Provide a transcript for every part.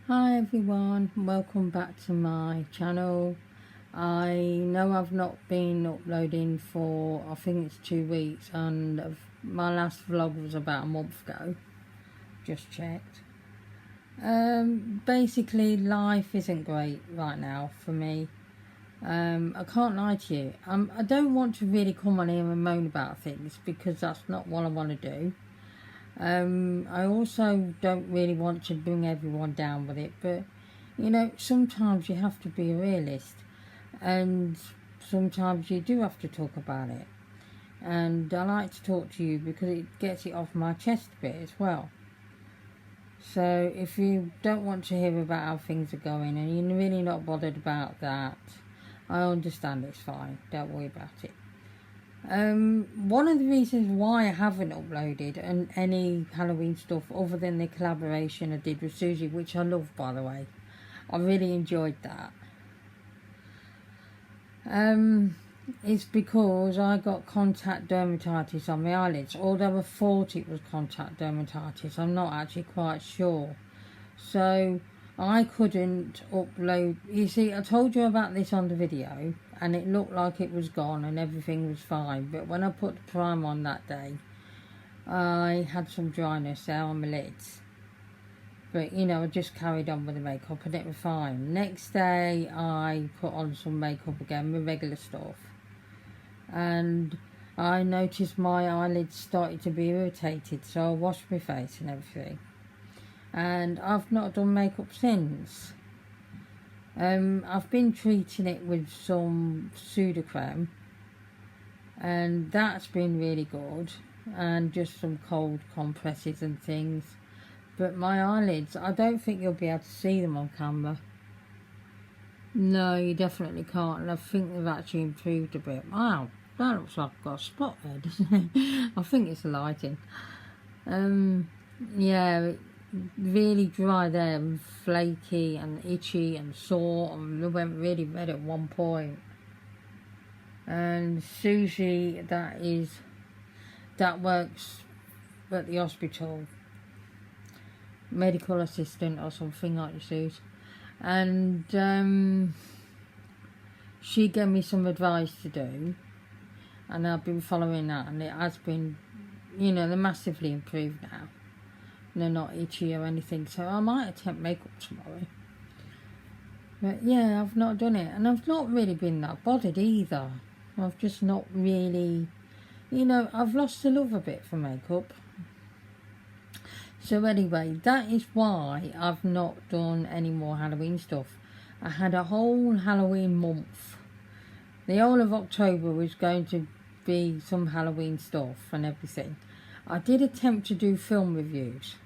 Hi everyone, welcome back to my channel. I know I've not been uploading for I think it's 2 weeks, and my last vlog was about a month ago. Just checked. Basically life isn't great right now for me. I can't lie to you. I don't want to really come on here and moan about things because that's not what I want to do. I also don't really want to bring everyone down with it, but you know, sometimes you have to be a realist, and sometimes you do have to talk about it. And I like to talk to you because it gets it off my chest a bit as well. So if you don't want to hear about how things are going and you're really not bothered about that, I understand, it's fine, don't worry about it. One of the reasons why I haven't uploaded any Halloween stuff other than the collaboration I did with Susie, which I love, by the way, I really enjoyed that, is because I got contact dermatitis on my eyelids. Although I thought it was contact dermatitis, I'm not actually quite sure. So I couldn't upload. You see, I told you about this on the video and it looked like it was gone and everything was fine, but when I put the prime on that day, I had some dryness there on my lids. But you know, I just carried on with the makeup and it was fine. Next day I put on some makeup again, my regular stuff, and I noticed my eyelids started to be irritated, so I washed my face and everything, and I've not done makeup since. I've been treating it with some pseudocreme, and that's been really good, and just some cold compresses and things. But my eyelids, I don't think you'll be able to see them on camera. No, you definitely can't, and I think they've actually improved a bit. Wow, that looks like I've got a spot there, doesn't it? I think it's the lighting. Yeah, really dry there, and flaky and itchy and sore, and it went really red at one point. And Susie, that works at the hospital, medical assistant or something like Susie, and she gave me some advice to do, and I've been following that, and it has been, you know, they're massively improved now. They're not itchy or anything, so I might attempt makeup tomorrow. But yeah, I've not done it, and I've not really been that bothered either. I've just not really, you know, I've lost the love a bit for makeup. So anyway, that is why I've not done any more Halloween stuff. I had a whole Halloween month. The whole of October was going to be some Halloween stuff and everything. I did attempt to do film reviews,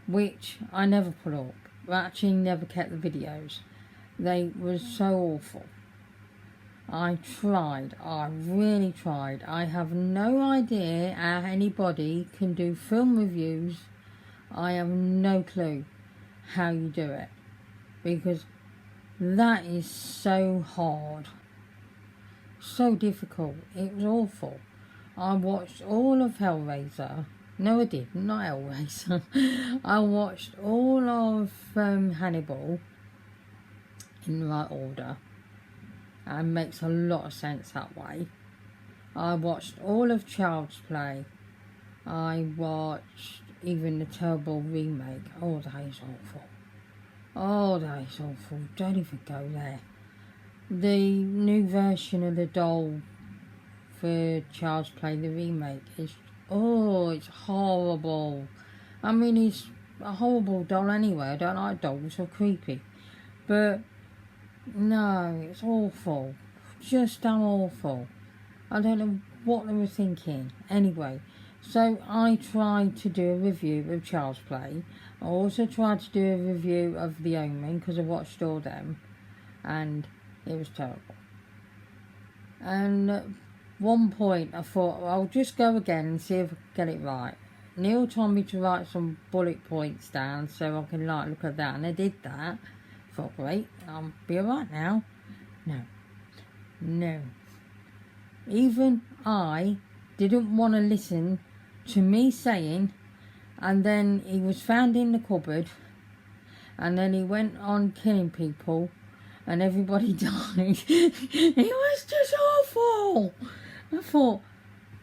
which I never put up. I actually never kept the videos. They were so awful. I tried, I really tried. I have no idea how anybody can do film reviews. I have no clue how you do it, because that is so hard, so difficult. It was awful. I watched all of Hellraiser. No, I did not Hellraiser. I watched all of Hannibal in the right order, and makes a lot of sense that way. I watched all of Child's Play. I watched even the terrible remake. Oh, that is awful. Oh, that is awful. Don't even go there. The new version of the doll for Child's Play, the remake, is, oh, it's horrible. I mean, it's a horrible doll anyway. I don't like dolls, they're creepy. But no, it's awful. Just damn awful. I don't know what they were thinking. Anyway, so I tried to do a review of Child's Play. I also tried to do a review of The Omen, because I watched all them, and it was terrible. And at one point I thought, well, I'll just go again and see if I can get it right. Neil told me to write some bullet points down so I can like look at that, and I did that. I thought, great, I'll be alright now. No. Even I didn't want to listen to me saying, and then he was found in the cupboard, and then he went on killing people, and everybody died. It was just awful. I thought,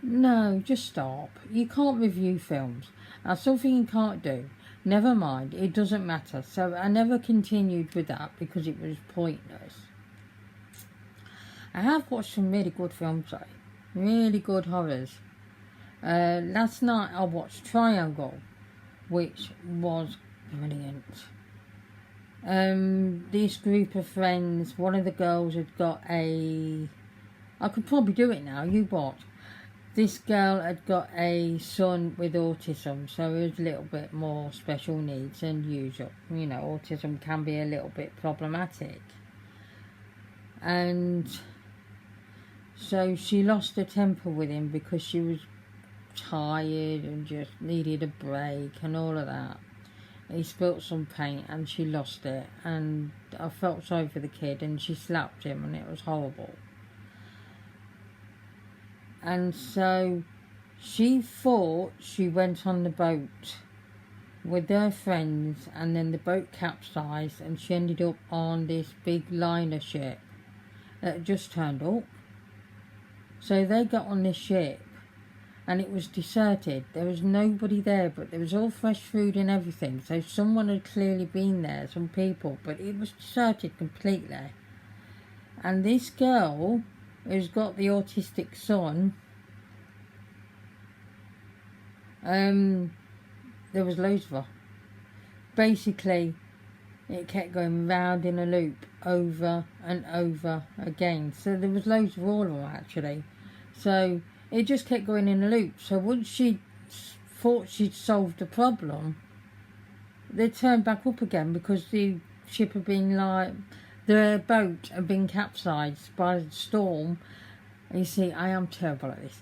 no, just stop. You can't review films. That's something you can't do. Never mind, it doesn't matter. So I never continued with that because it was pointless. I have watched some really good films though. Really good horrors. Last night I watched Triangle, which was brilliant. This group of friends, one of the girls had got I could probably do it now, you watch. This girl had got a son with autism, so he was a little bit more special needs than usual. You know, autism can be a little bit problematic. And so she lost her temper with him because she was tired and just needed a break and all of that. He spilt some paint and she lost it, and I felt sorry for the kid, and she slapped him and it was horrible. And so she thought she went on the boat with her friends, and then the boat capsized and she ended up on this big liner ship that had just turned up. So they got on this ship and it was deserted. There was nobody there, but there was all fresh food and everything. So someone had clearly been there, some people, but it was deserted completely. And this girl who's got the autistic son, there was loads of her. Basically, it kept going round in a loop over and over again. So there was loads of all of them actually. So it just kept going in a loop. So once she thought she'd solved the problem, they turned back up again because the ship had been the boat had been capsized by the storm. And you see, I am terrible at this.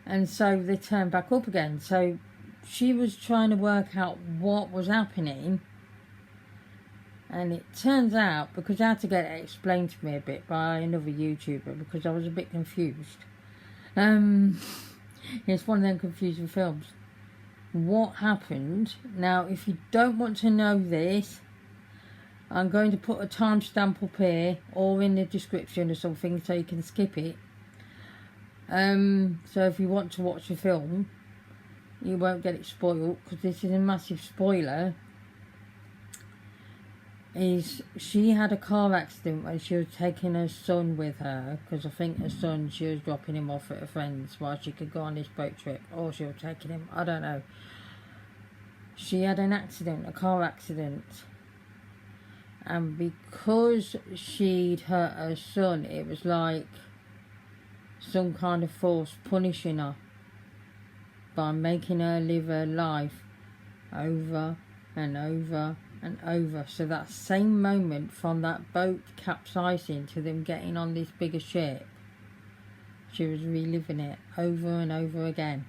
And so they turned back up again. So she was trying to work out what was happening. And it turns out, because I had to get it explained to me a bit by another YouTuber, because I was a bit confused. It's one of them confusing films. What happened? Now, if you don't want to know this, I'm going to put a timestamp up here or in the description or something so you can skip it. So if you want to watch the film, you won't get it spoiled, because this is a massive spoiler. Is she had a car accident when she was taking her son with her, because I think her son, she was dropping him off at a friend's while she could go on this boat trip, or she was taking him, I don't know. She had an accident, a car accident, and because she'd hurt her son, it was like some kind of force punishing her by making her live her life over and over and over. So that same moment from that boat capsizing to them getting on this bigger ship, she was reliving it over and over again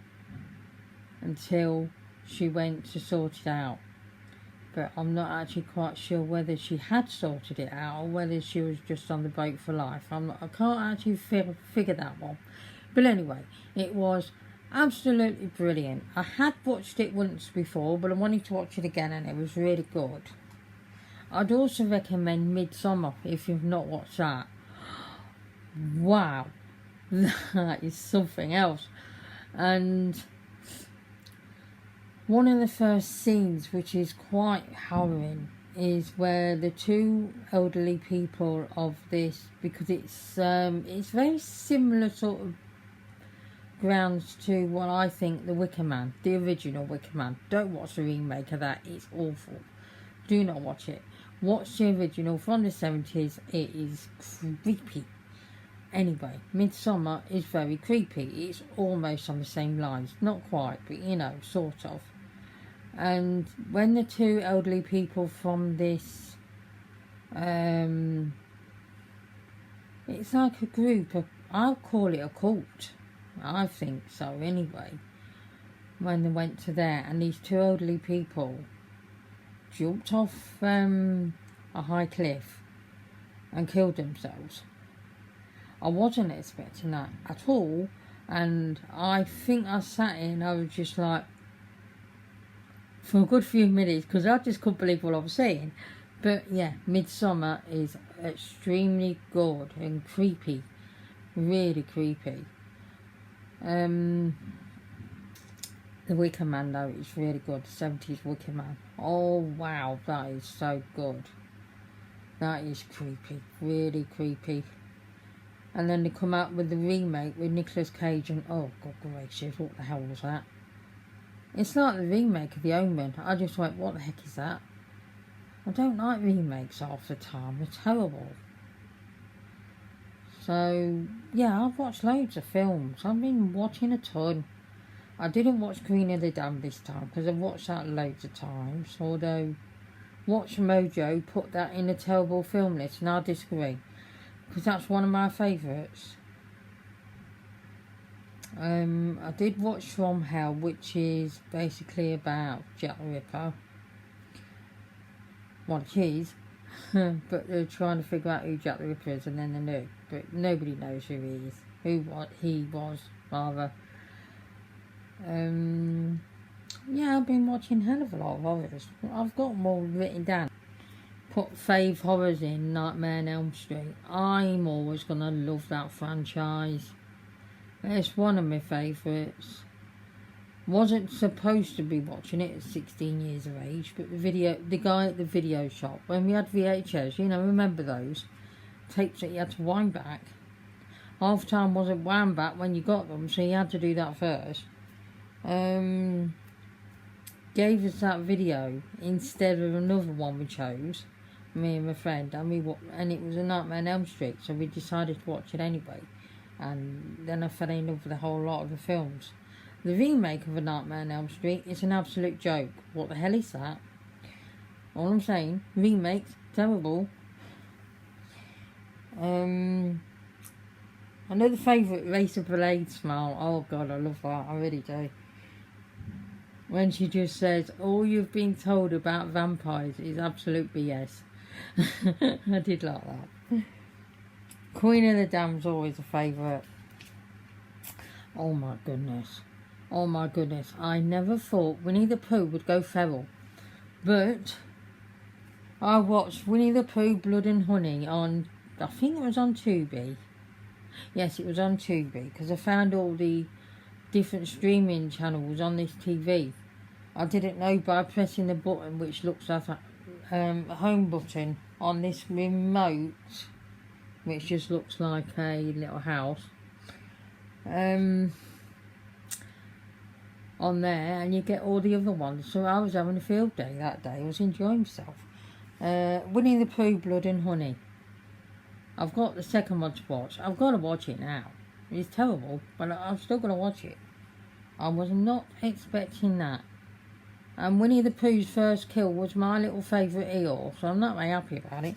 until she went to sort it out. But I'm not actually quite sure whether she had sorted it out or whether she was just on the boat for life. I can't actually figure that one. But anyway, it was absolutely brilliant. I had watched it once before, but I wanted to watch it again, and it was really good. I'd also recommend Midsummer if you've not watched that. Wow, that is something else. And one of the first scenes, which is quite harrowing, is where the two elderly people of this, because it's very similar sort of grounds to what I think the Wicker Man, the original Wicker Man. Don't watch the remake of that, it's awful. Do not watch it. Watch the original from the 70s, it is creepy. Anyway, Midsummer is very creepy. It's almost on the same lines. Not quite, but you know, sort of. And when the two elderly people from this, it's like a group of, I'll call it a cult. I think so anyway. When they went to there, and these two elderly people jumped off a high cliff and killed themselves. I wasn't expecting that at all, and I think I sat in, I was just like for a good few minutes because I just couldn't believe what I was seeing. But yeah, Midsummer is extremely good and creepy, really creepy. The Wicker Man though is really good. The 70s Wicker Man. Oh wow, that is so good. That is creepy, really creepy. And then they come out with the remake with Nicolas Cage and oh god gracious, what the hell was that? It's like the remake of The Omen. I just went, what the heck is that? I don't like remakes half the time. They're terrible. So, yeah, I've watched loads of films. I've been watching a ton. I didn't watch Queen of the Damned this time because I've watched that loads of times. Although, Watch Mojo put that in a terrible film list and I disagree. Because that's one of my favourites. I did watch From Hell, which is basically about Jack the Ripper. Well, it is, but they're trying to figure out who Jack the Ripper is, and then they know, but nobody knows who he is, what he was, rather. Yeah, I've been watching a hell of a lot of horrors. I've got them all written down. Put fave horrors in, Nightmare on Elm Street. I'm always gonna love that franchise. It's one of my favourites. Wasn't supposed to be watching it at 16 years of age, but the guy at the video shop, when we had VHS, remember those tapes that you had to wind back. Half time wasn't wound back when you got them, so you had to do that first. Gave us that video instead of another one we chose, me and my friend, and it was a Nightmare on Elm Street, so we decided to watch it anyway. And then I fell in love with a whole lot of the films. The remake of A Nightmare on Elm Street is an absolute joke. What the hell is that? All I'm saying, remakes, terrible. Another favourite, Razor Blade smile. Oh god, I love that, I really do. When she just says, all you've been told about vampires is absolute BS. I did like that. Queen of the Damned's always a favourite. Oh my goodness. Oh my goodness. I never thought Winnie the Pooh would go feral. But I watched Winnie the Pooh Blood and Honey on, I think it was on Tubi. Yes, it was on Tubi, because I found all the different streaming channels on this TV. I didn't know by pressing the button, which looks like a home button on this remote, which just looks like a little house, on there, and you get all the other ones. So I was having a field day that day. I was enjoying myself. Winnie the Pooh Blood and Honey. I've got the second one to watch. I've got to watch it now. It's terrible, but I'm still going to watch it. I was not expecting that. And Winnie the Pooh's first kill was my little favourite Eeyore, so I'm not very happy about it.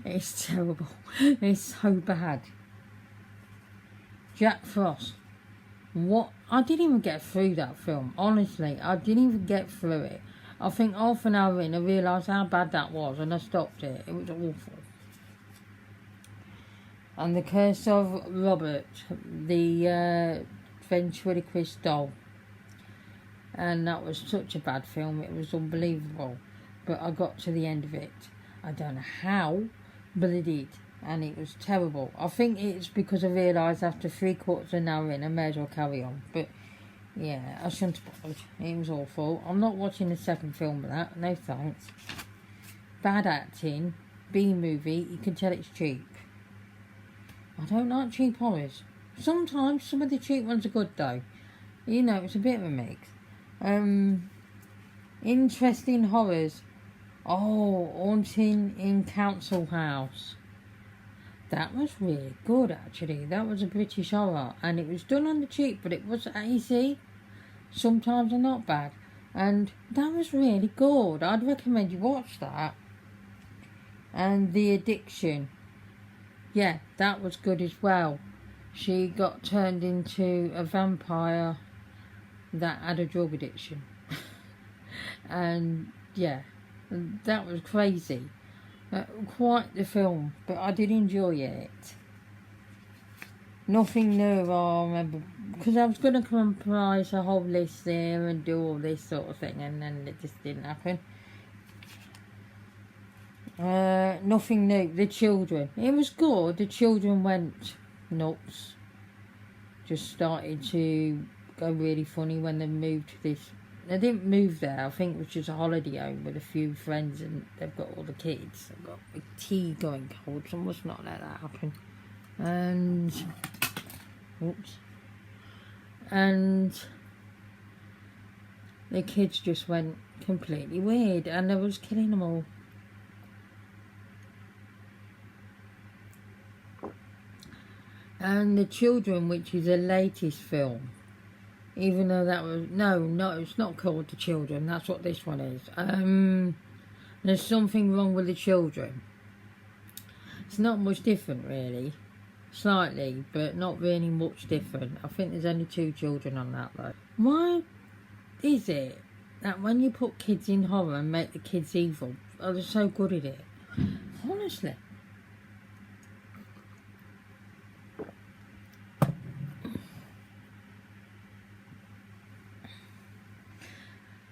It's terrible. It's so bad. Jack Frost. What? I didn't even get through that film. Honestly, I didn't even get through it. I think half an hour in, I realised how bad that was, and I stopped it. It was awful. And The Curse of Robert, the ventriloquist doll. And that was such a bad film. It was unbelievable. But I got to the end of it. I don't know how, but I did. And it was terrible. I think it's because I realised after 3/4 of an hour in, I may as well carry on. But yeah, I shouldn't have bothered. It was awful. I'm not watching the second film of that. No thanks. Bad acting. B-movie. You can tell it's cheap. I don't like cheap horrors. Sometimes some of the cheap ones are good though. It's a bit of a mix. Interesting horrors. Oh, Haunting in Council House. That was really good actually. That was a British horror, and it was done on the cheap, but it was easy. Sometimes they're not bad. And that was really good. I'd recommend you watch that. And The Addiction. Yeah, that was good as well. She got turned into a vampire that had a drug addiction. And yeah, that was crazy. Quite the film, but I did enjoy it. Nothing new, I remember, because I was going to comprise a whole list there and do all this sort of thing, and then it just didn't happen. Nothing new. The children. It was good. The children went nuts. Just started to go really funny when they moved to this. They didn't move there. I think it was just a holiday home with a few friends, and they've got all the kids. They've got the tea going cold, so I must not let that happen. And oops. And the kids just went completely weird, and I was killing them all. And the children, which is the latest film, even though that was no, it's not called The Children. That's what this one is. There's something wrong with the children. It's not much different, really. Slightly, but not really much different. I think there's only 2 children on that, though. Why is it that when you put kids in horror and make the kids evil, they're so good at it? Honestly.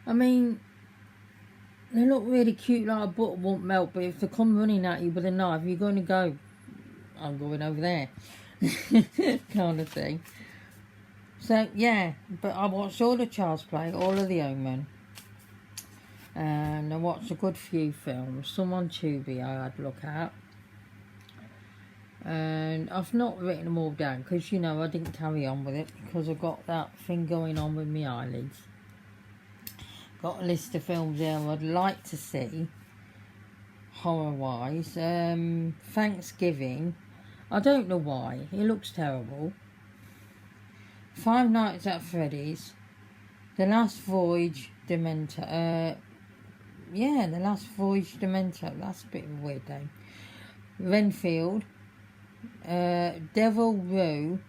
I mean, they look really cute, like a butter won't melt, but if they come running at you with a knife, you're going to go, I'm going over there, kind of thing. So, yeah, but I watched all the Child's Play, all of the Omen, and I watched a good few films, some on Tubi I had a look at, and I've not written them all down, because, you know, I didn't carry on with it, because I've got that thing going on with my eyelids. Got a list of films there I'd like to see, horror-wise. Thanksgiving, I don't know why, it looks terrible. Five Nights at Freddy's, The Last Voyage Dementor, The Last Voyage Dementor, that's a bit of a weird name. Renfield, Devil Rue,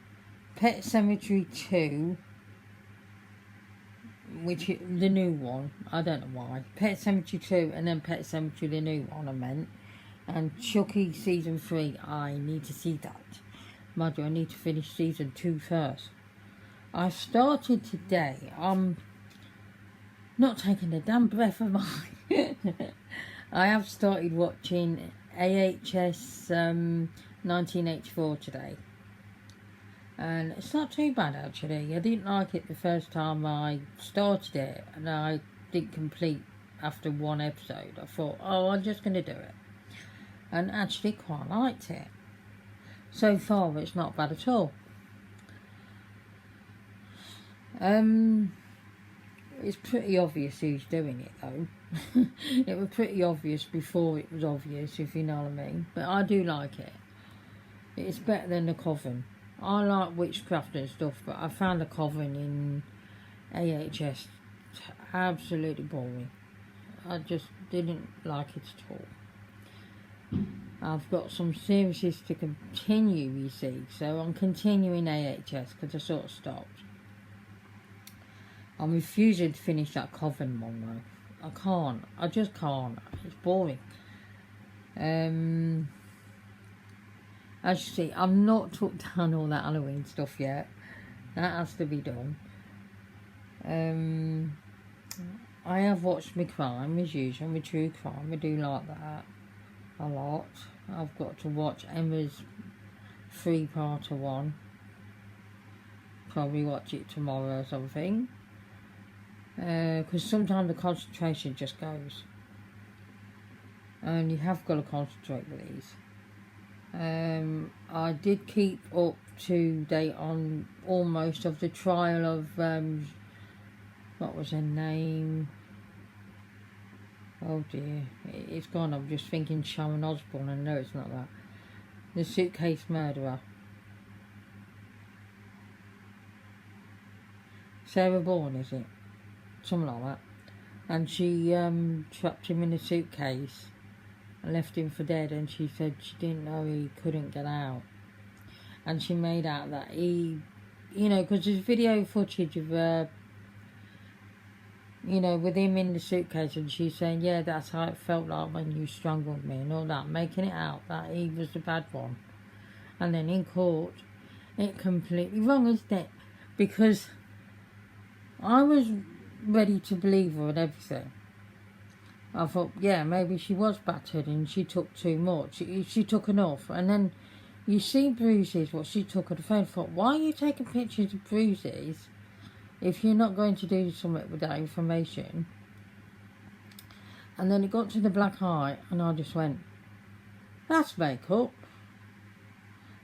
Pet Sematary 2, which is the new one, I don't know why. Pet Sematary 2 and then Pet Sematary the new one I meant. And Chucky Season 3, I need to see that. Mind you, I need to finish Season 2 first. I started today. I'm not taking a damn breath of mine. I have started watching AHS 1984 today. And it's not too bad, actually. I didn't like it the first time I started it, and I didn't complete after one episode. I thought, oh, I'm just going to do it. And actually quite liked it. So far, it's not bad at all. It's pretty obvious who's doing it, though. It was pretty obvious before it was obvious, if you know what I mean. But I do like it. It's better than The Coven. I like witchcraft and stuff, but I found The Coven in AHS absolutely boring. I just didn't like it at all. I've got some series to continue, you see, so I'm continuing AHS because I sort of stopped. I'm refusing to finish that Coven one, though. I can't. I just can't. It's boring. As you see, I've not took down all that Halloween stuff yet. That has to be done. I have watched my crime, as usual, my true crime. I do like that a lot. I've got to watch Emma's 3-parter one. Probably watch it tomorrow or something. Because sometimes the concentration just goes. And you have got to concentrate with these. I did keep up to date on almost of the trial of what was her name? Oh dear, it's gone. I'm just thinking Sharon Osbourne, and no, it's not that. The suitcase murderer, Sarah Bourne, is it? Something like that. And she trapped him in a suitcase and left him for dead, and she said she didn't know he couldn't get out. And she made out that he, you know, because there's video footage of you know, with him in the suitcase, and she's saying, yeah, that's how it felt like when you strangled me and all that, making it out that he was the bad one. And then in court, It's completely wrong, isn't it? Because I was ready to believe her and everything. I thought, yeah, maybe she was battered and she took too much. She took enough. And then you see bruises, what she took on the phone. I thought, why are you taking pictures of bruises if you're not going to do something with that information? And then it got to the black eye and I just went, that's makeup.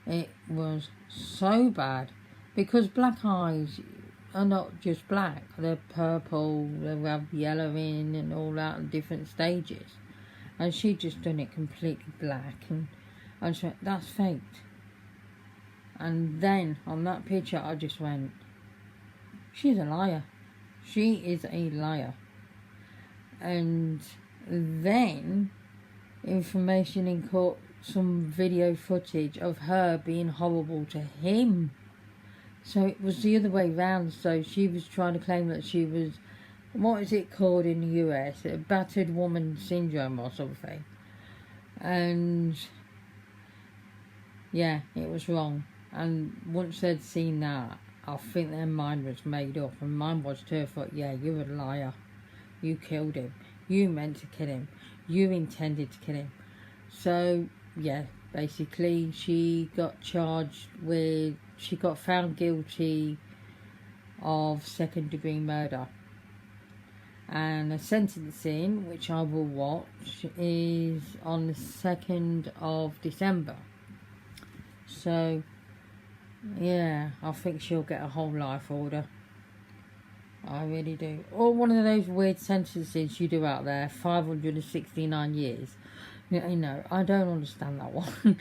It was so bad. Because black eyes are not just black, they're purple, they have yellow in and all that in different stages. And she just done it completely black, and I just went, that's faked. And then on that picture I just went, she's a liar. She is a liar. And then information in court, some video footage of her being horrible to him. So it was the other way round. So she was trying to claim that she was, what is it called in the US? A battered woman syndrome or something. And yeah, it was wrong. And once they'd seen that, I think their mind was made up. And mine was too. I thought, yeah, you're a liar. You killed him. You meant to kill him. You intended to kill him. So yeah, basically she got charged with, she got found guilty of second-degree murder. And the sentencing, which I will watch, is on the 2nd of December. So, yeah, I think she'll get a whole life order. I really do. Or one of those weird sentences you do out there, 569 years. You know, I don't understand that one.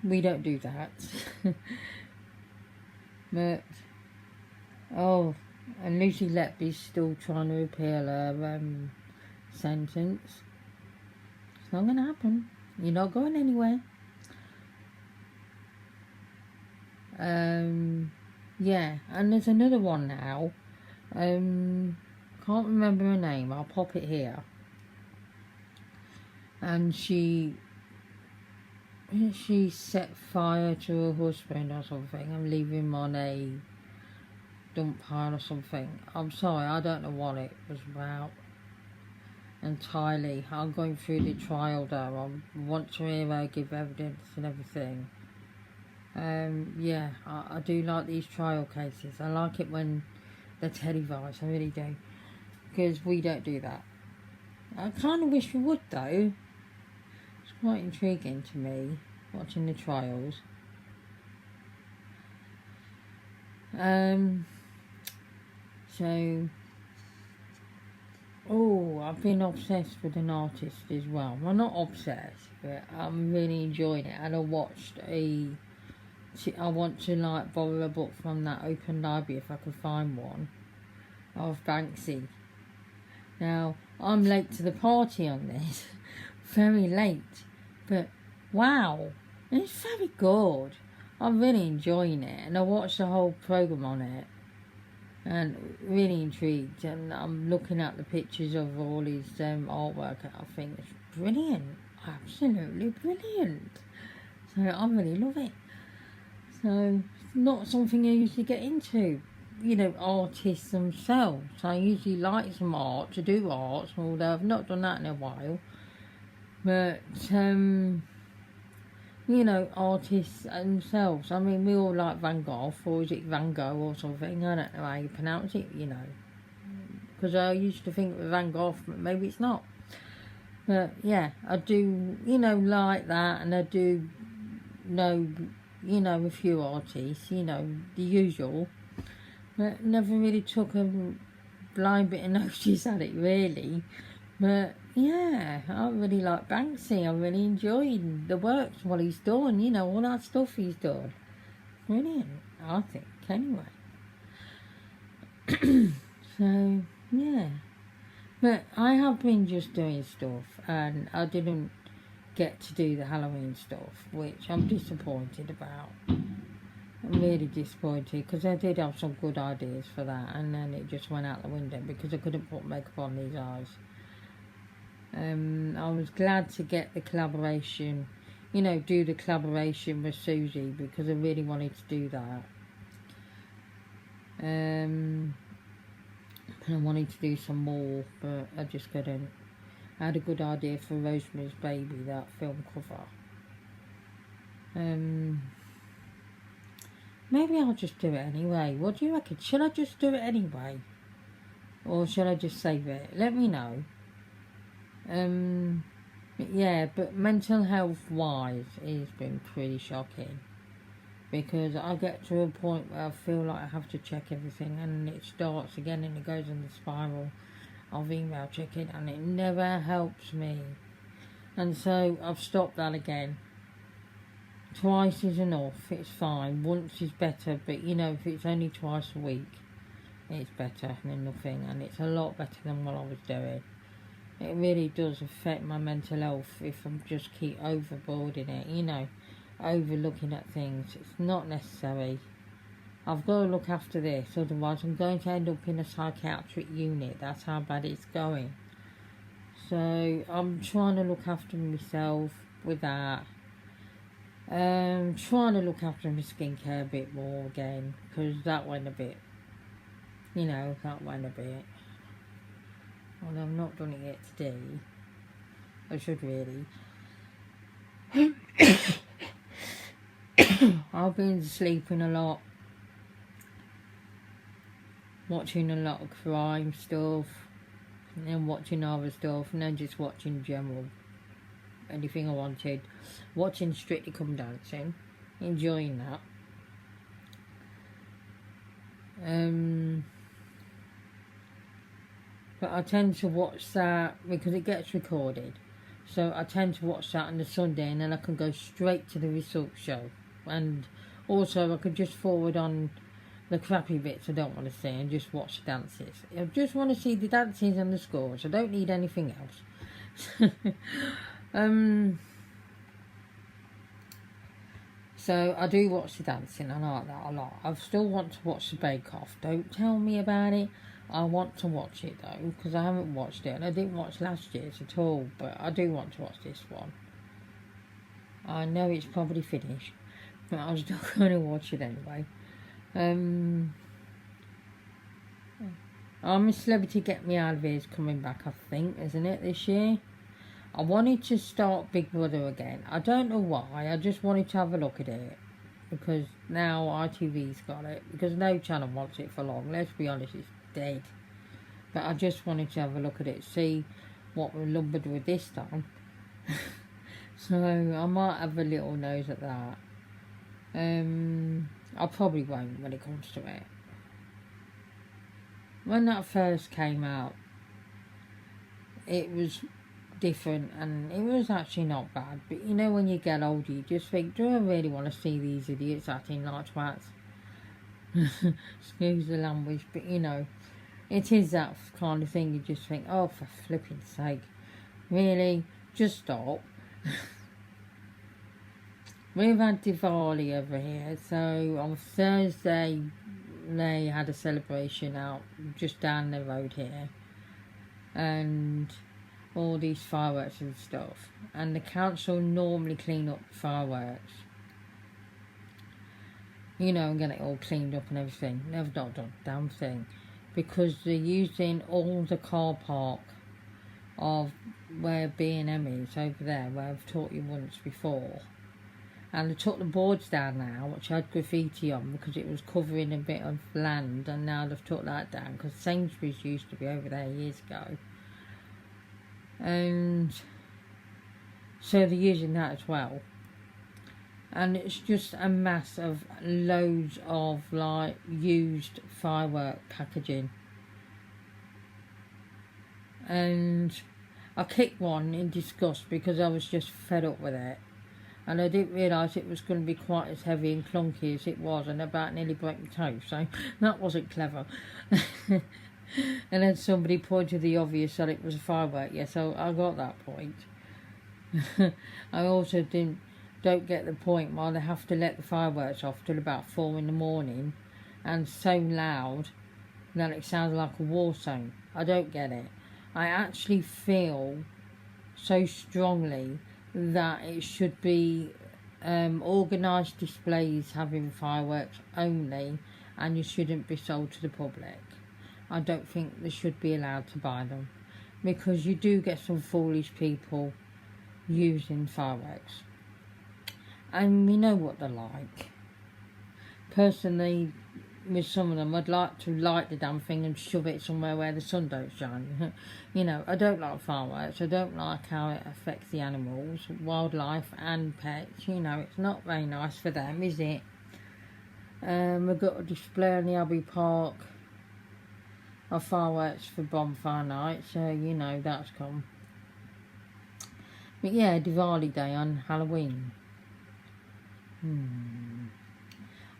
We don't do that. But, oh, and Lucy Letby's still trying to appeal her sentence. It's not going to happen. You're not going anywhere. Yeah, and there's another one now. Can't remember her name. I'll pop it here. And she set fire to her husband or something and leave him on a dump pile or something. I'm sorry, I don't know what it was about entirely. I'm going through the trial though. I want to hear her give evidence and everything. Yeah, I do like these trial cases. I like it when they're televised, I really do. Because we don't do that. I kind of wish we would though. It's quite intriguing to me, watching the trials. So, I've been obsessed with an artist as well. Well, not obsessed, but I'm really enjoying it. And I want to like borrow a book from that open library if I could find one, of Banksy. Now, I'm late to the party on this. Very late. But, wow. It's very good. I'm really enjoying it. And I watched the whole programme on it. And really intrigued. And I'm looking at the pictures of all his artwork. I think it's brilliant. Absolutely brilliant. So, I really love it. So, it's not something I usually get into. You know, artists themselves. I usually like some art, to do art, although I've not done that in a while. But, you know, artists themselves. I mean, we all like Van Gogh, or is it Van Gogh or something? I don't know how you pronounce it, you know. Because I used to think it was Van Gogh, but maybe it's not. But, yeah, I do, you know, like that, and I do know, you know, a few artists, you know, the usual. But never really took a blind bit of notice at it, really. But, yeah, I really like Banksy. I really enjoyed the works, what he's done, you know, all that stuff he's done. Brilliant, I think, anyway. So, yeah. But I have been just doing stuff, and I didn't get to do the Halloween stuff, which I'm disappointed about. I'm really disappointed, because I did have some good ideas for that, and then it just went out the window because I couldn't put makeup on these eyes. I was glad to get the collaboration you know, do the collaboration with Susie, because I really wanted to do that. And I wanted to do some more, but I just couldn't. I had a good idea for Rosemary's Baby, that film cover. Maybe I'll just do it anyway. What do you reckon? Should I just do it anyway? Or should I just save it? Let me know. Yeah, but mental health wise, it's been pretty shocking. Because I get to a point where I feel like I have to check everything, and it starts again and it goes in the spiral of email checking, and it never helps me. And so I've stopped that again. Twice is enough, it's fine. Once is better, but you know, if it's only twice a week, it's better than nothing, and it's a lot better than what I was doing. It really does affect my mental health if I'm just keep overboarding it, you know, overlooking at things. It's not necessary. I've got to look after this, otherwise I'm going to end up in a psychiatric unit. That's how bad it's going. So I'm trying to look after myself with that. Trying to look after my skincare a bit more again, because that went a bit, you know, that went a bit. Although I've not done it yet today. I should really. I've been sleeping a lot, watching a lot of crime stuff, and then watching other stuff, and then just watching general anything I wanted. Watching Strictly Come Dancing, enjoying that. But I tend to watch that because it gets recorded. So I tend to watch that on the Sunday, and then I can go straight to the results show. And also I could just forward on the crappy bits I don't want to see and just watch the dances. I just want to see the dances and the scores. I don't need anything else. So I do watch the dancing. I like that a lot. I still want to watch the Bake Off. Don't tell me about it. I want to watch it though, because I haven't watched it, and I didn't watch last year's at all, but I do want to watch this one. I know it's probably finished, but I'm still going to watch it anyway. I'm a Celebrity Get Me Out of Here is coming back, I think, isn't it, this year? I wanted to start Big Brother again. I don't know why, I just wanted to have a look at it. Because now ITV's got it. Because no channel wants it for long. Let's be honest, it's dead. But I just wanted to have a look at it, see what we're lumbered with this time. So I might have a little nose at that. I probably won't when it comes to it. When that first came out, it was different, and it was actually not bad. But you know, when you get older, you just think, do I really want to see these idiots acting like twats? Excuse the language, but you know, it is that kind of thing. You just think, oh, for flipping sake, really, just stop. We've had Diwali over here, so on Thursday they had a celebration out just down the road here, and all these fireworks and stuff, and the council normally clean up fireworks, you know, and get it all cleaned up and everything. They've not done a damn thing, because they're using all the car park of where B&M is over there, where I've taught you once before. And they took the boards down now, which had graffiti on, because it was covering a bit of land, and now they've took that down, because Sainsbury's used to be over there years ago. And so they're using that as well. And it's just a mass of loads of like used firework packaging. And I kicked one in disgust because I was just fed up with it. And I didn't realise it was going to be quite as heavy and clunky as it was, and about nearly broke my toe, so that wasn't clever. And then somebody pointed the obvious that it was a firework. Yeah, so I got that point. I also don't get the point why they have to let the fireworks off till about 4 in the morning, and so loud that it sounds like a war zone. I don't get it. I actually feel so strongly that it should be organised displays having fireworks only, and you shouldn't be sold to the public. I don't think they should be allowed to buy them, because you do get some foolish people using fireworks, and we know what they're like. Personally, with some of them, I'd like to light the damn thing and shove it somewhere where the sun don't shine. You know, I don't like fireworks. I don't like how it affects the animals, wildlife and pets. You know, it's not very nice for them, is it? We've got a display in the Abbey Park of fireworks for bonfire night, so you know that's come. But yeah, Diwali day on Halloween.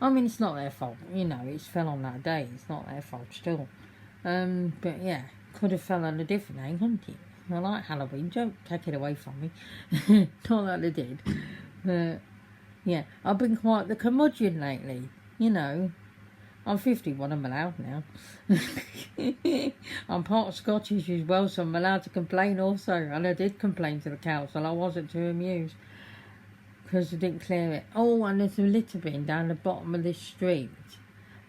I mean, it's not their fault, you know, it's fell on that day, it's not their fault still. But yeah, could have fell on a different day, couldn't it? I like Halloween, don't take it away from me. Not that they did. But yeah, I've been quite the curmudgeon lately, you know. I'm 51, I'm allowed now. I'm part Scottish as well, so I'm allowed to complain also. And I did complain to the council, I wasn't too amused, because they didn't clear it. Oh, and there's a litter bin down the bottom of this street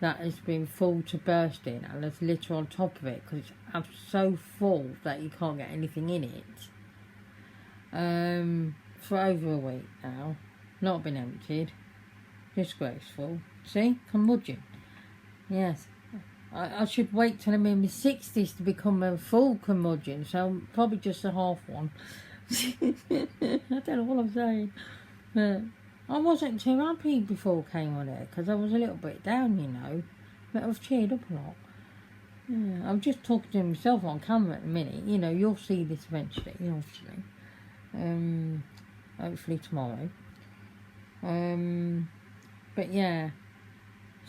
that has been full to bursting, and there's litter on top of it because it's so full that you can't get anything in it. For over a week now, not been emptied. Disgraceful. See, curmudgeon. Yes, I should wait till I'm in my 60s to become a full curmudgeon, so I'm probably just a half one. I don't know what I'm saying. But I wasn't too happy before I came on it, because I was a little bit down, you know. But I've cheered up a lot. Yeah, I'm just talking to myself on camera at the minute. You know, you'll see this eventually, obviously. Hopefully tomorrow. But yeah,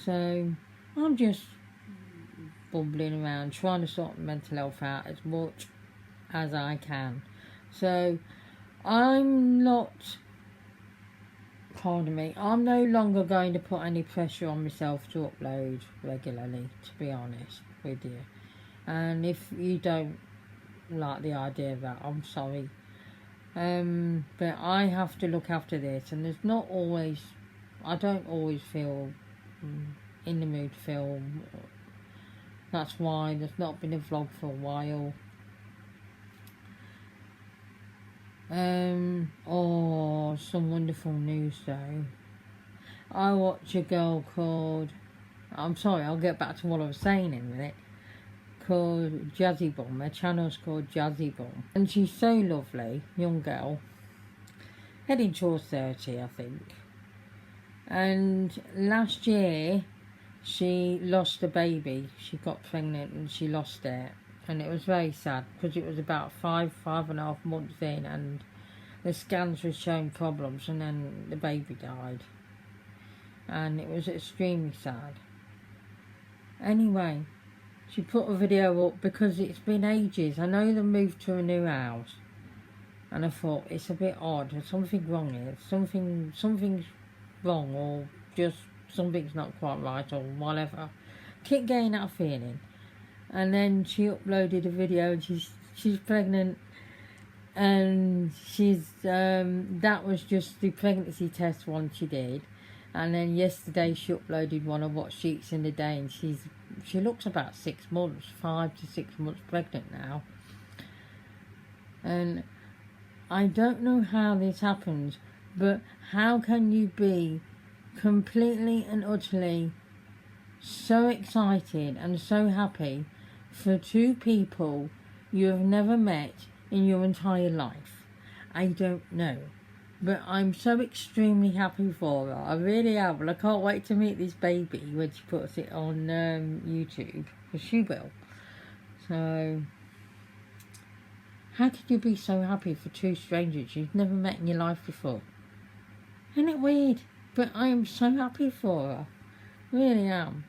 so I'm just bumbling around, trying to sort mental health out as much as I can. So I'm not... Pardon me, I'm no longer going to put any pressure on myself to upload regularly, to be honest with you. And if you don't like the idea of that, I'm sorry. But I have to look after this, and there's not always, I don't always feel in the mood to film. That's why there's not been a vlog for a while. Oh, some wonderful news though. I watch a girl called, I'm sorry, I'll get back to what I was saying in a minute, called Jazzy Bomb. Her channel's called Jazzy Bomb, and she's so lovely, young girl, heading towards 30 I think. And last year she lost a baby. She got pregnant and she lost it, and it was very sad because it was about 5.5 months in, and the scans were showing problems, and then the baby died, and it was extremely sad. Anyway, she put a video up because it's been ages. I know they moved to a new house, and I thought it's a bit odd. There's something wrong here. Something's wrong, or just something's not quite right, or whatever. Keep getting that feeling. And then she uploaded a video, and she's pregnant, and she's that was just the pregnancy test one she did. And then yesterday she uploaded one of what she eats in a day, and she looks about 6 months, 5 to 6 months pregnant now. And I don't know how this happens, but how can you be completely and utterly so excited and so happy for two people you have never met in your entire life? I don't know. But I'm so extremely happy for her. I really am. And I can't wait to meet this baby when she puts it on YouTube. Because she will. So, how could you be so happy for two strangers you've never met in your life before? Isn't it weird? But I am so happy for her. Really am.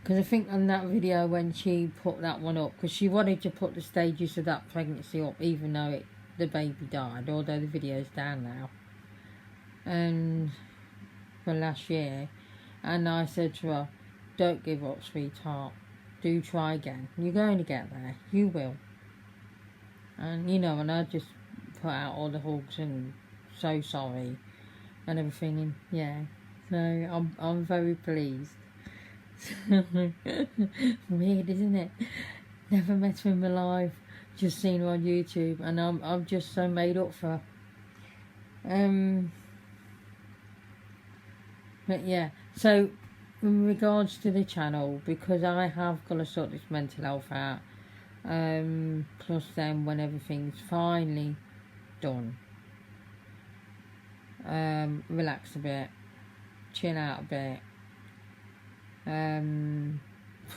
Because I think on that video when she put that one up, because she wanted to put the stages of that pregnancy up even though the baby died, although the video's down now, and for last year. And I said to her, don't give up, sweetheart, do try again, you're going to get there, you will. And you know, and I just cut out all the hugs and so sorry and everything. And yeah, so I'm very pleased. Weird, isn't it? Never met her in my life, just seen her on YouTube, and I'm just so made up for her. But yeah, so in regards to the channel, because I have got to sort this mental health out, plus then when everything's finally done, relax a bit, chill out a bit,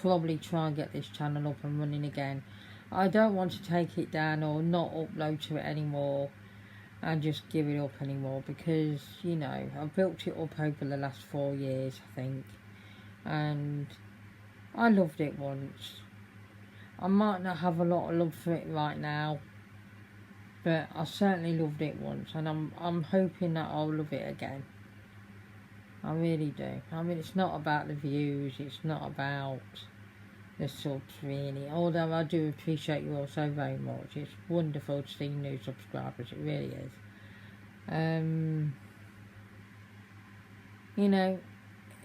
probably try and get this channel up and running again. I don't want to take it down or not upload to it anymore and just give it up anymore, because you know I've built it up over the last 4 years, I think, and I loved it once. I might not have a lot of love for it right now, but I certainly loved it once, and I'm hoping that I'll love it again. I really do. I mean, it's not about the views, it's not about the subs really, although I do appreciate you all so very much. It's wonderful to see new subscribers, it really is. You know,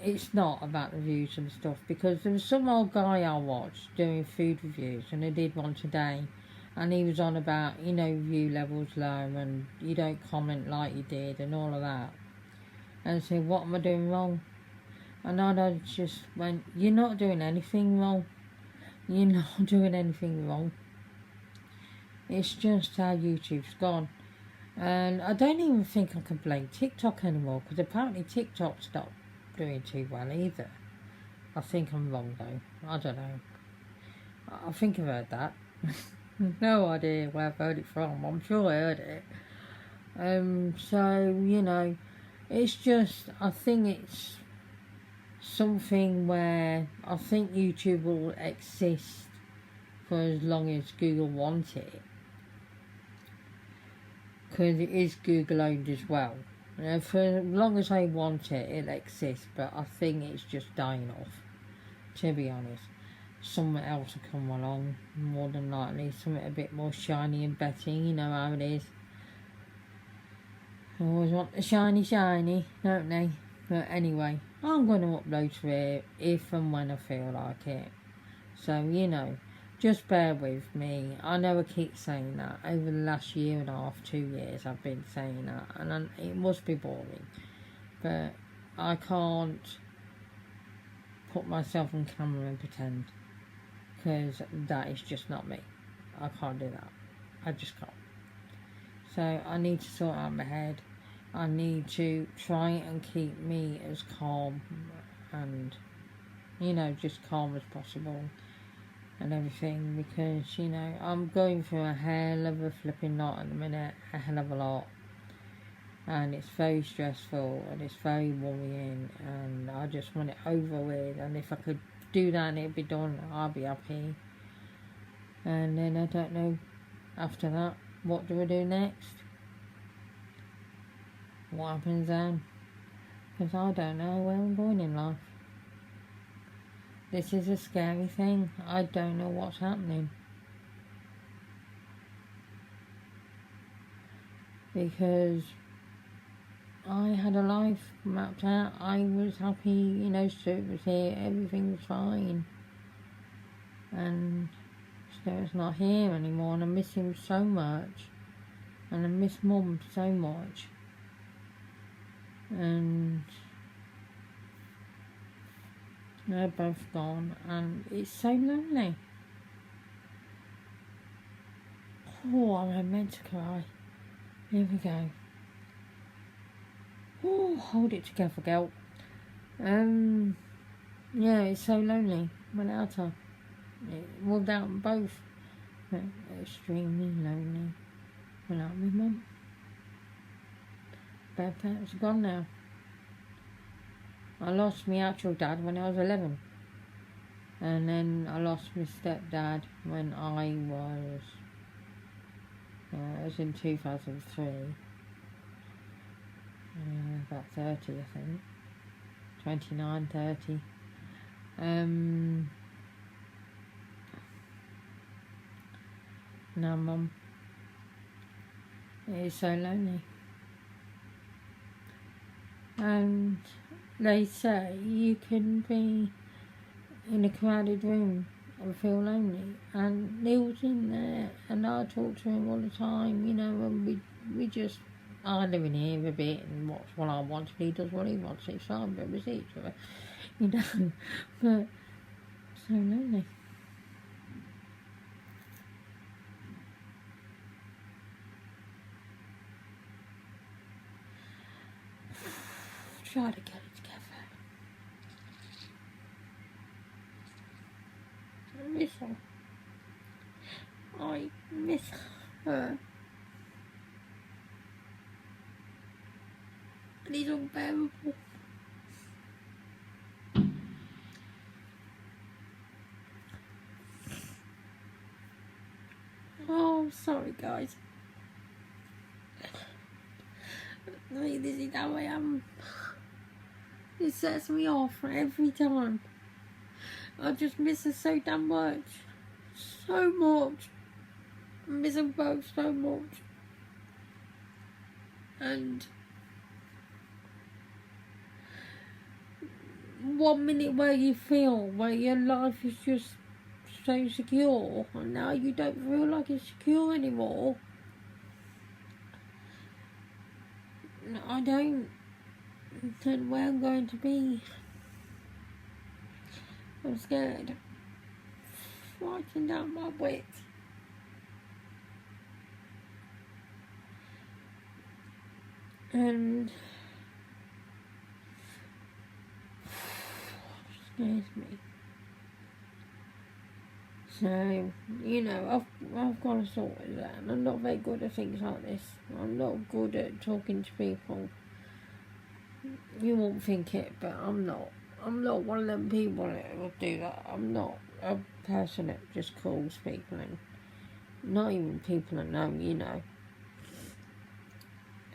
it's not about the views and stuff, because there was some old guy I watched doing food reviews, and I did one today, and he was on about, you know, view levels low and you don't comment like you did and all of that, and I said, what am I doing wrong? And I just went, you're not doing anything wrong. You're not doing anything wrong. It's just how YouTube's gone. And I don't even think I can blame TikTok anymore, because apparently TikTok's not doing too well either. I think I'm wrong though. I don't know. I think I've heard that. No idea where I've heard it from. I'm sure I heard it. So, you know, it's just, I think it's something where I think YouTube will exist for as long as Google wants it, because it is Google owned as well. For as long as they want it, it'll exist, but I think it's just dying off, to be honest. Something else will come along, more than likely, something a bit more shiny and better, you know how it is. They always want the shiny, don't they? But anyway, I'm going to upload to it if and when I feel like it. So, you know, just bear with me. I know I keep saying that. Over the last year and a half, 2 years, I've been saying that. And it must be boring. But I can't put myself on camera and pretend, because that is just not me. I can't do that. I just can't. So I need to sort out my head. I need to try and keep me as calm and, you know, just calm as possible and everything, because, you know, I'm going through a hell of a flipping lot at the minute, a hell of a lot, and it's very stressful and it's very worrying, and I just want it over with, and if I could do that and it'd be done, I'll be happy. And then I don't know, after that, what do I do next? What happens then? Because I don't know where I'm going in life. This is a scary thing. I don't know what's happening. Because I had a life mapped out. I was happy, you know, Stuart was here, everything was fine. And Stuart's not here anymore, and I miss him so much. And I miss Mum so much. And they're both gone, and it's so lonely. Oh, I'm meant to cry. Here we go. Oh, hold it together, girl. Yeah, it's so lonely without her. Without them both. Extremely lonely without my mum. Bad parents are gone now. I lost my actual dad when I was 11. And then I lost my stepdad when I was in 2003. About 30, I think. 29, 30. Now Mum. It is so lonely. And they say you can be in a crowded room and feel lonely. And Neil's in there, and I talk to him all the time, you know, and we just I live in here a bit and watch what I want, and he does what he wants. It's fine, but we see each other, you know. But so lonely. Try to get it together. I miss her. I miss her. And it's unbearable. Oh, I'm sorry, guys. I mean, this is how I am. It sets me off every time. I just miss her so damn much. So much. I miss them both so much. And 1 minute where you feel where your life is just so secure, and now you don't feel like it's secure anymore. I don't know where I'm going to be. I'm scared. Frightened out my wits. And scares me. So, you know, I've got to sort it out. I'm not very good at things like this. I'm not good at talking to people. You won't think it, but I'm not. I'm not one of them people that will do that. I'm not a person that just calls people, and not even people I know, you know.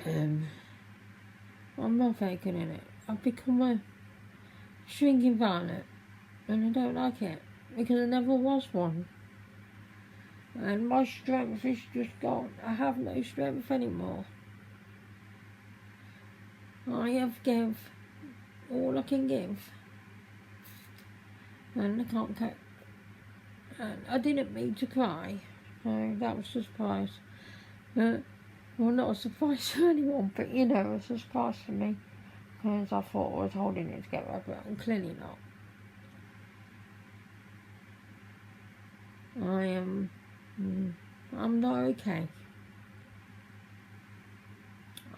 I'm not very good at it. I've become a shrinking violet, and I don't like it, because I never was one. And my strength is just gone. I have no strength anymore. I have give all I can give, and I can't cope. And I didn't mean to cry, so that was a surprise. Well, not a surprise to anyone, but you know, a surprise for me, because I thought I was holding it together, but I'm clearly not. I'm not okay.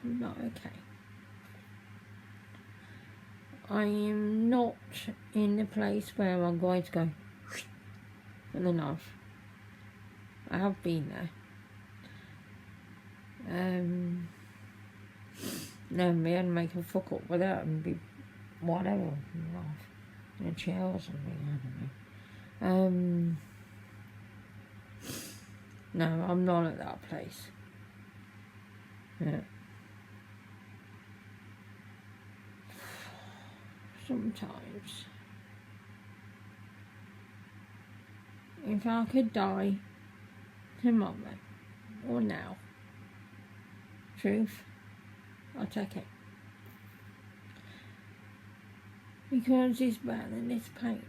I'm not okay. I am not in the place where I'm going to go with a knife. I have been there. No, me and make a fuck up with that and be whatever, in a chair or something, I don't know. No, I'm not at that place. Yeah. Sometimes, if I could die tomorrow or now, truth, I'll take it. Because it's better than this pain.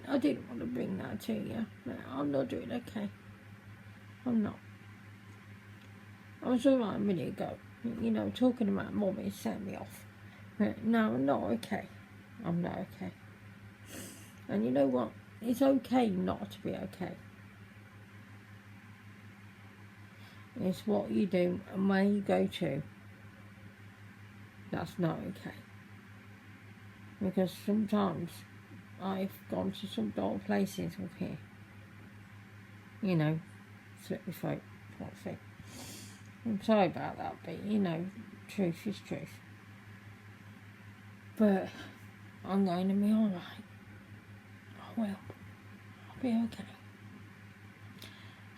I didn't want to bring that to you, but I'm not doing okay. I'm not. I was alright a minute ago. You know, talking about mommy set me off. But no, I'm not okay. I'm not okay. And you know what? It's okay not to be okay. It's what you do and where you go to. That's not okay. Because sometimes I've gone to some dark places up here. You know, slit my throat, sort of thing. I'm sorry about that, but you know, truth is truth. But I'm going to be alright. I will. I'll be okay.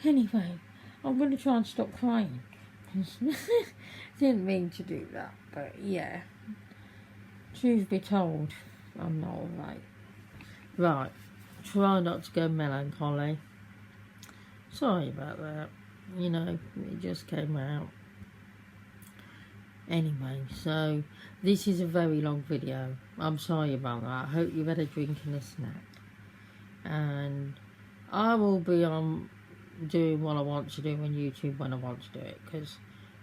Anyway, I'm going to try and stop crying. Didn't mean to do that, but yeah. Truth be told, I'm not alright. Right, try not to go melancholy. Sorry about that. you know, it just came out. Anyway, so this is a very long video. I'm sorry about that. I hope you've had a drink and a snack. And I will be doing what I want to do on YouTube when I want to do it, because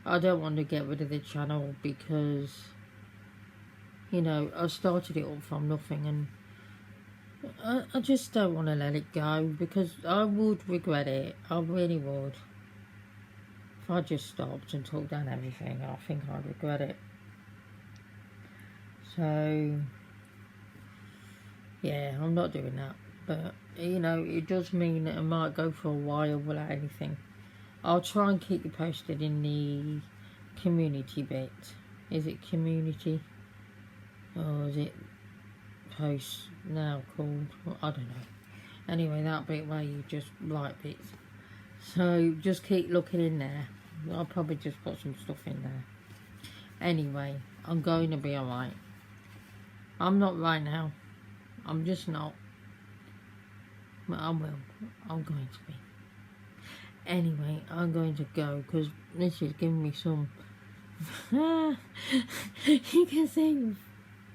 I don't want to get rid of the channel, because, you know, I started it all from nothing, and I just don't want to let it go, because I would regret it. I really would. If I just stopped and took down everything, I think I'd regret it. So, yeah, I'm not doing that. But, you know, it does mean that I might go for a while without anything. I'll try and keep you posted in the community bit. Is it community? Or is it post now called? I don't know. Anyway, that bit where you just write bits. So just keep looking in there. I'll probably just put some stuff in there. Anyway, I'm going to be alright. I'm not right now. I'm just not. But I will. I'm going to be. Anyway, I'm going to go, because this is giving me some... You can see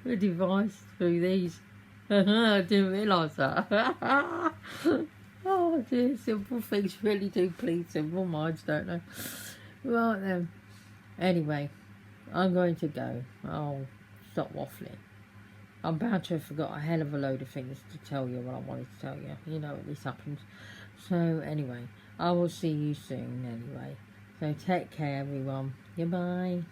the device through these. I didn't realise that. Oh dear, simple things really do please simple minds, don't they? Right then. Anyway, I'm going to go. I'll stop waffling. I'm bound to have forgot a hell of a load of things to tell you what I wanted to tell you. You know, this happens. So anyway, I will see you soon anyway. So take care everyone. Goodbye.